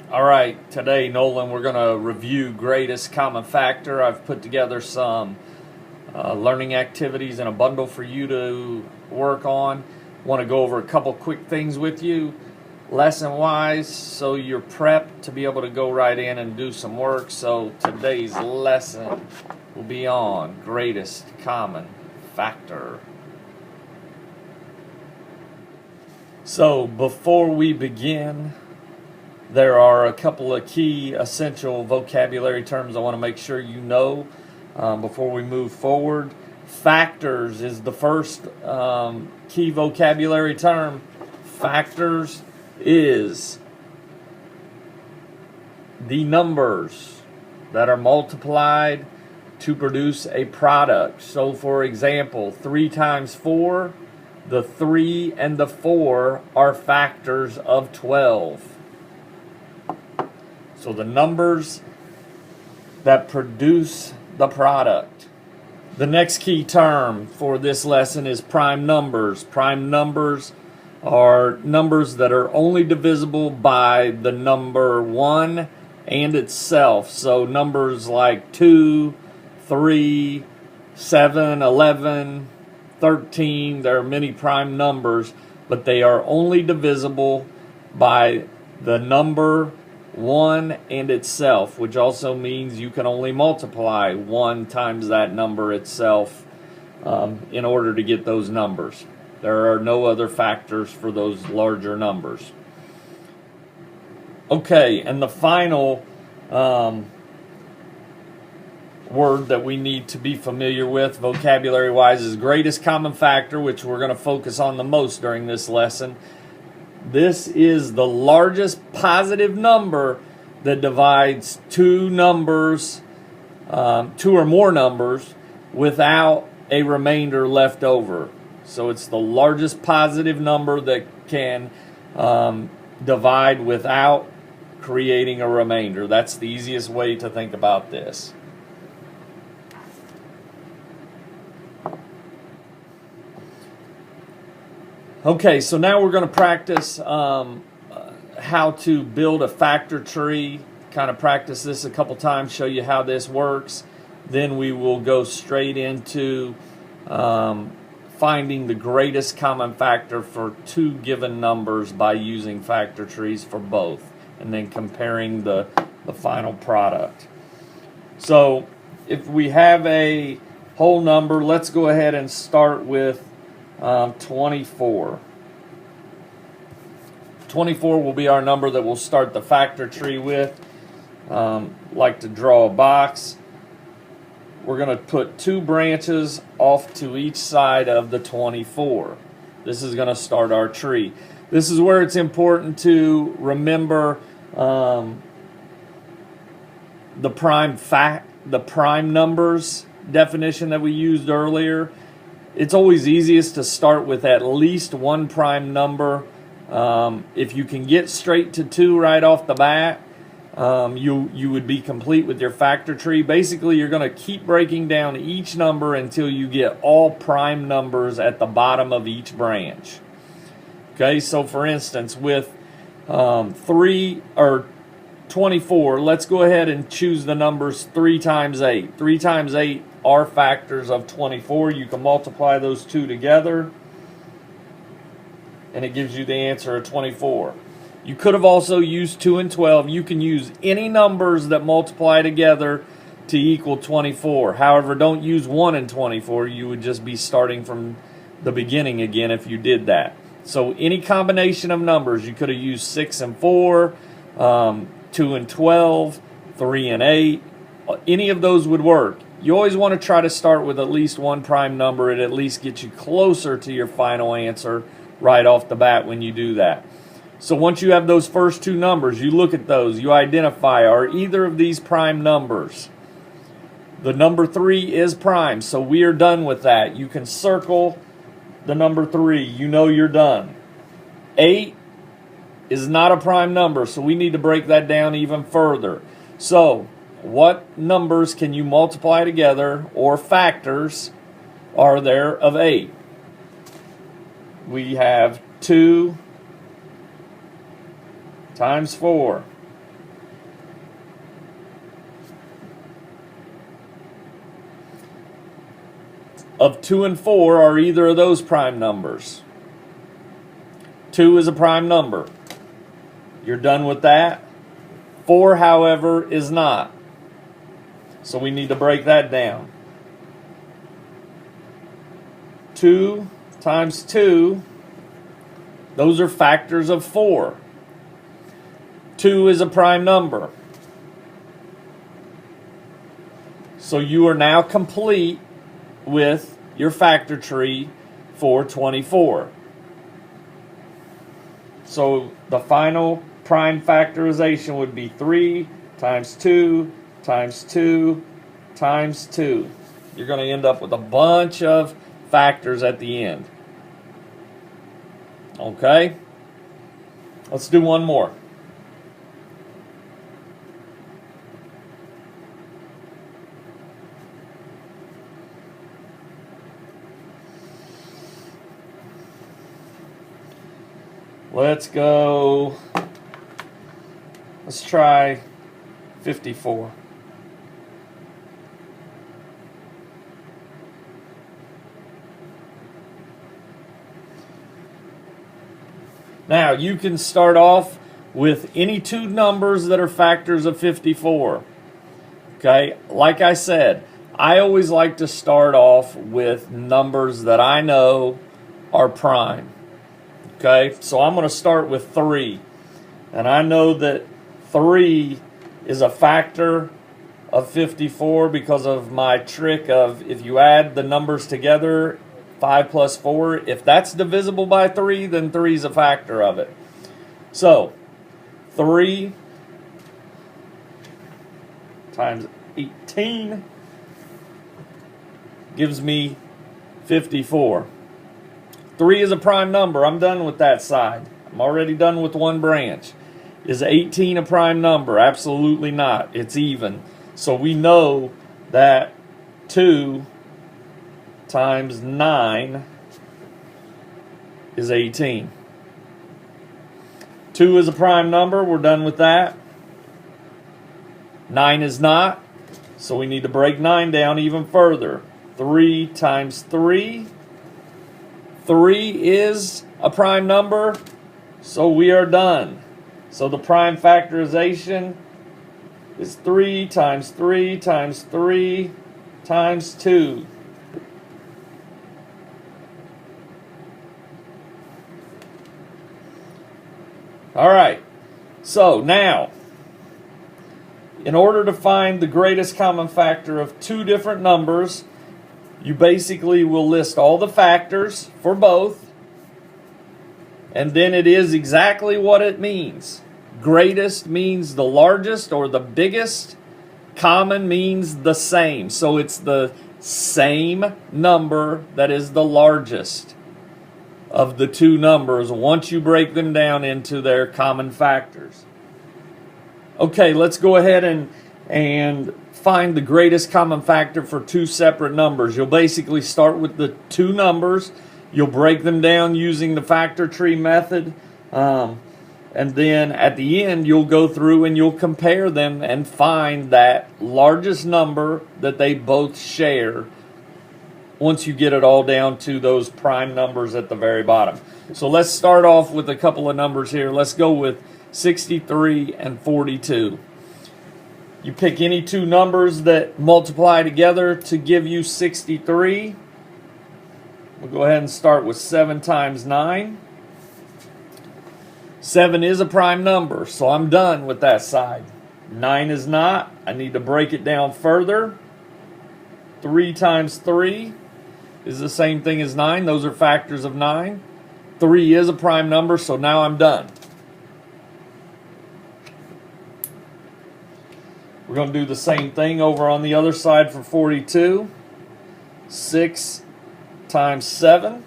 All right, today, Nolan, we're going to review greatest common factor. I've put together some learning activities in a bundle for you to work on. Want to go over a couple quick things with you, lesson-wise, so you're prepped to be able to go right in and do some work. So today's lesson will be on greatest common factor. So before we begin, there are a couple of key essential vocabulary terms I want to make sure you know before we move forward. Factors is the first key vocabulary term. Factors is the numbers that are multiplied to produce a product. So for example, 3 times 4, the 3 and the 4 are factors of 12. So the numbers that produce the product. The next key term for this lesson is prime numbers. Prime numbers are numbers that are only divisible by the number 1 and itself. So numbers like 2, 3, 7, 11, 13, there are many prime numbers, but they are only divisible by the number 1 and itself, which also means you can only multiply 1 times that number itself in order to get those numbers. There are no other factors for those larger numbers. Okay, and the final word that we need to be familiar with vocabulary-wise is greatest common factor, which we're going to focus on the most during this lesson. This is the largest positive number that divides two numbers, 2 or more numbers, without a remainder left over. So it's the largest positive number that can divide without creating a remainder. That's the easiest way to think about this. Okay, so now we're going to practice how to build a factor tree, kind of practice this a couple times, show you how this works. Then we will go straight into finding the greatest common factor for 2 given numbers by using factor trees for both, and then comparing the final product. So if we have a whole number, let's go ahead and start with 24. 24 will be our number that we'll start the factor tree with. Like to draw a box. We're going to put 2 branches off to each side of the 24. This is going to start our tree. This is where it's important to remember the prime numbers definition that we used earlier. It's always easiest to start with at least 1 prime number. If you can get straight to 2 right off the bat, you would be complete with your factor tree. Basically, you're going to keep breaking down each number until you get all prime numbers at the bottom of each branch. Okay, so for instance, with 3 or 24, let's go ahead and choose the numbers 3 times 8. 3 times 8 are factors of 24. You can multiply those 2 together, and it gives you the answer of 24. You could have also used 2 and 12. You can use any numbers that multiply together to equal 24. However, don't use 1 and 24. You would just be starting from the beginning again if you did that. So any combination of numbers, you could have used 6 and 4, 2 and 12, 3 and 8. Any of those would work. You always want to try to start with at least 1 prime number. It at least gets you closer to your final answer right off the bat when you do that. So once you have those first 2 numbers, you look at those. You identify, are either of these prime numbers? The number 3 is prime, so we are done with that. You can circle the number 3. You know you're done. 8 is not a prime number, so we need to break that down even further. So what numbers can you multiply together, or factors are there of 8? We have 2 times 4. of 2 and 4 are either of those prime numbers. 2 is a prime number. You're done with that. 4, however, is not. So we need to break that down. 2 times 2, those are factors of 4. 2 is a prime number. So you are now complete with your factor tree for 24. So the final prime factorization would be 3 times 2 times 2 times 2. You're going to end up with a bunch of factors at the end. Okay? Let's do one more. Let's go. Let's try 54. Now, you can start off with any two numbers that are factors of 54. Okay, like I said, I always like to start off with numbers that I know are prime. Okay, so I'm going to start with 3. And I know that 3 is a factor of 54 because of my trick of if you add the numbers together, 5 plus 4, if that's divisible by 3, then 3 is a factor of it. So, 3 times 18 gives me 54. 3 is a prime number. I'm done with that side. I'm already done with one branch. Is 18 a prime number? Absolutely not. It's even. So we know that 2 times 9 is 18. 2 is a prime number. We're done with that. 9 is not. So we need to break 9 down even further. 3 times 3. 3 is a prime number, so we are done. So the prime factorization is 3 times 3 times 3 times 2. All right, so now, in order to find the greatest common factor of two different numbers, you basically will list all the factors for both, and then it is exactly what it means. Greatest means the largest or the biggest. Common means the same. So it's the same number that is the largest of the two numbers once you break them down into their common factors. Okay, let's go ahead and find the greatest common factor for two separate numbers. You'll basically start with the two numbers. You'll break them down using the factor tree method. And then at the end, you'll go through and you'll compare them and find that largest number that they both share once you get it all down to those prime numbers at the very bottom. So let's start off with a couple of numbers here. Let's go with 63 and 42. You pick any two numbers that multiply together to give you 63. We'll go ahead and start with 7 times 9. 7 is a prime number, so I'm done with that side. 9 is not. I need to break it down further. 3 times 3 is the same thing as 9. Those are factors of 9. 3 is a prime number, so now I'm done. We're going to do the same thing over on the other side for 42. 6 times 7.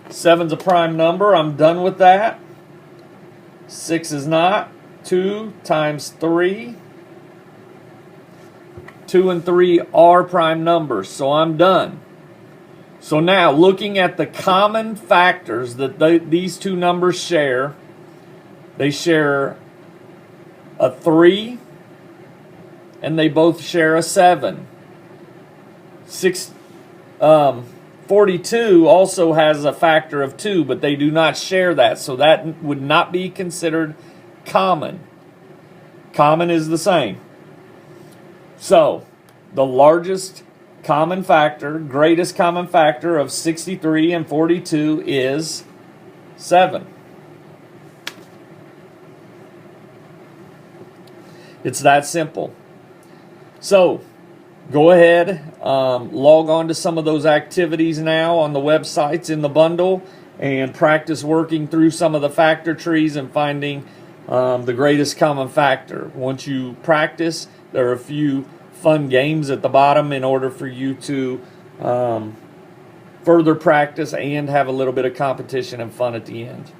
7's a prime number. I'm done with that. 6 is not. 2 times 3. 2 and 3 are prime numbers, so I'm done. So now, looking at the common factors that these two numbers share, they share a 3, and they both share a 7. 42 also has a factor of 2, but they do not share that, so that would not be considered common. Common is the same. So, the largest common factor, greatest common factor of 63 and 42 is 7. It's that simple. So, go ahead, log on to some of those activities now on the websites in the bundle and practice working through some of the factor trees and finding the greatest common factor. Once you practice, there are a few fun games at the bottom in order for you to further practice and have a little bit of competition and fun at the end.